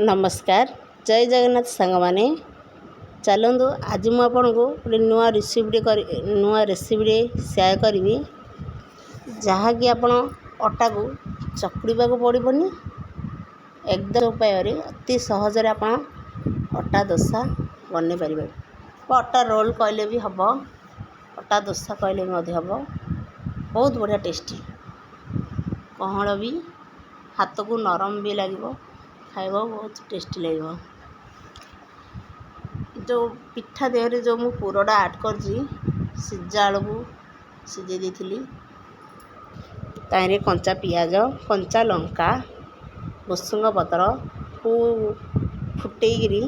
नमस्कार जय जगन्नाथ सांग माने चलतु आज मुझे आपको गोटे नुआ रेसिपी सेयार करी जहाँकि आपण अटा को चकुड़ा पड़ोनी एकदम उपाय अति सहजरे आप अटा दोसा बन पारे अटा रोल कहले भी हम अटा दोसा कहले भी हम बहुत बढ़िया टेस्टी कहल भी हाथ को नरम भी लगे खाइब बहुत टेस्टी लगे जो पिठा देहरे जो मु पूरटा ऐड कर सिजा आलू को सिझे देती ताइरे कंचा पियाज कंचा लंका भुसुंग पतर को फुटेकरी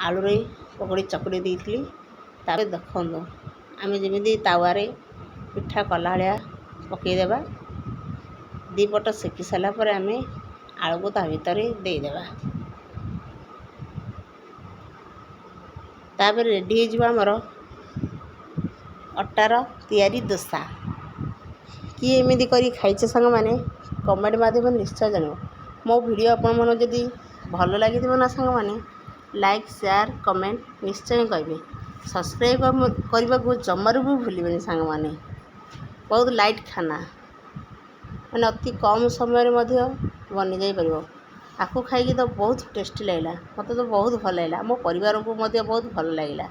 आलू रे पकड़ी चकुड़ी देती देखो आम जमी तावारे पिठा कला भाया पकईदेवा दीपट सेकी सारापर आम आलू को ता भीतर देदेवा तापर रेडी होमर अटार तैयारी दोसा किए एमती कर खाई सांग मैंने कमेंट माध्यम निश्चय जान मो वीडियो आपण जदि भल लगी ना सांग मैंने लाइक शेयर कमेंट निश्चय करेंगे सब्सक्राइब करने को जमारू भी भूलें सांग मैंने बहुत लाइट खाना मैंने अति कम समय बनी जाई परिबो आपको खाई तो बहुत टेस्टी लगला मत तो बहुत भल लगला मो परिवार को बहुत भल लगला।